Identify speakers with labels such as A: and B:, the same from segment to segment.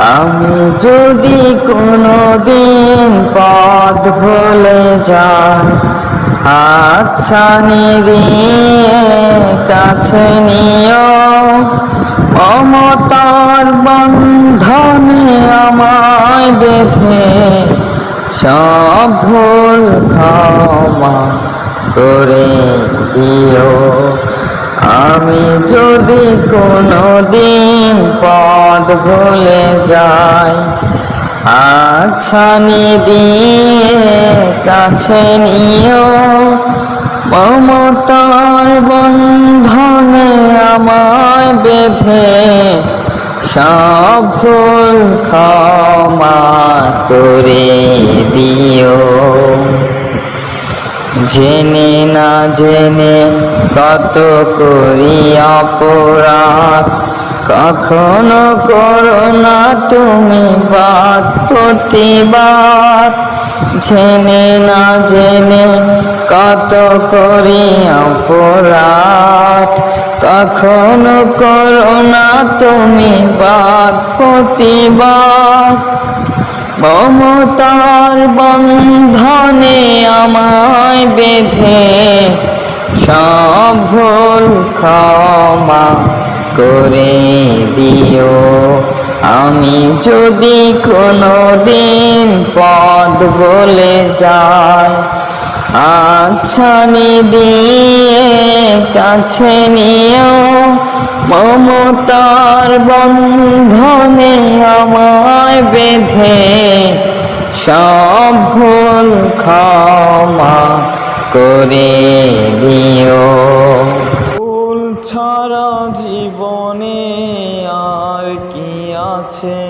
A: আমি যদি কোনোদিন পথ ভুলে যাই, হাতছানি দিয়ে কাছে নিও। মমতার বন্ধনে আমায় বেঁধে সব ভুল ক্ষমা করে দিও। আমি যদি কোনোদিন পথ ভুলে যাই, হাতছানি দিয়ে কাছে নিও। মমতার বন্ধনে আমায় বেঁধে সব ভুল ক্ষমা করে দিও। জেনে না জেনে কত করি অপরাধ, কখনো করো না তুমি বাদ প্রতিবাদ। জেনে না জেনে কত করি অপরাধ, কখনো করো না তুমি বাদ প্রতিবাদ। মমতার বন্ধনে আমায় বেঁধে সব ভুল ক্ষমা করে দিও। আমি যদি কোনোদিন পথ ভুলে যাই, হাতছানি দিয়ে কাছে নিও। মমতার বন্ধনে আমায় বেঁধে সব ভুল ক্ষমা করে দিও।
B: ভুল ছাড়া জীবনে আর কি আছে,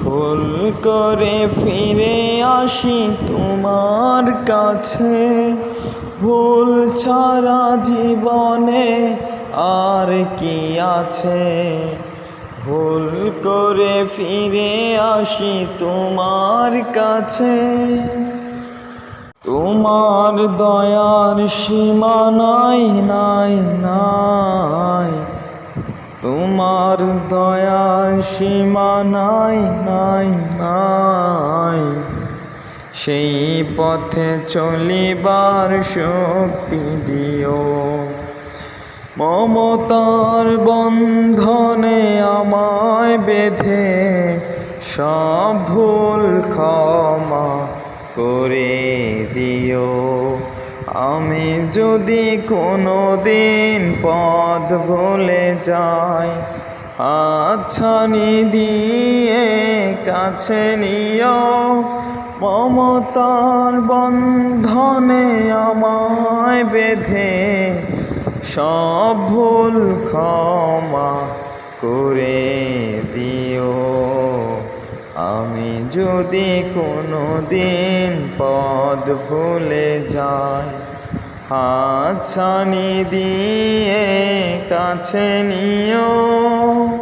B: ভুল করে ফিরে আসি তোমার কাছে। ভুল ছাড়া জীবনে আর কি আছে, ভুল করে ফিরে আসি তোমার কাছে। তোমার দয়ার সীমা নাই নাই নাই, তোমার দয়ার সীমা নাই নাই নাই। সেই পথে চলিবার শক্তি দিও। মমতার বন্ধনে আমায় বেঁধে সব ভুল ক্ষমা করে দিও। আমি যদি কোনোদিন পথ ভুলে যাই, হাতছানি দিয়ে কাছে নিও। মমতার বন্ধনে আমায় বেঁধে সব ভুল ক্ষমা করে দিও। আমি যদি কোনোদিন পথ ভুলে যাই, হাতছানি দিয়ে কাছে নিও।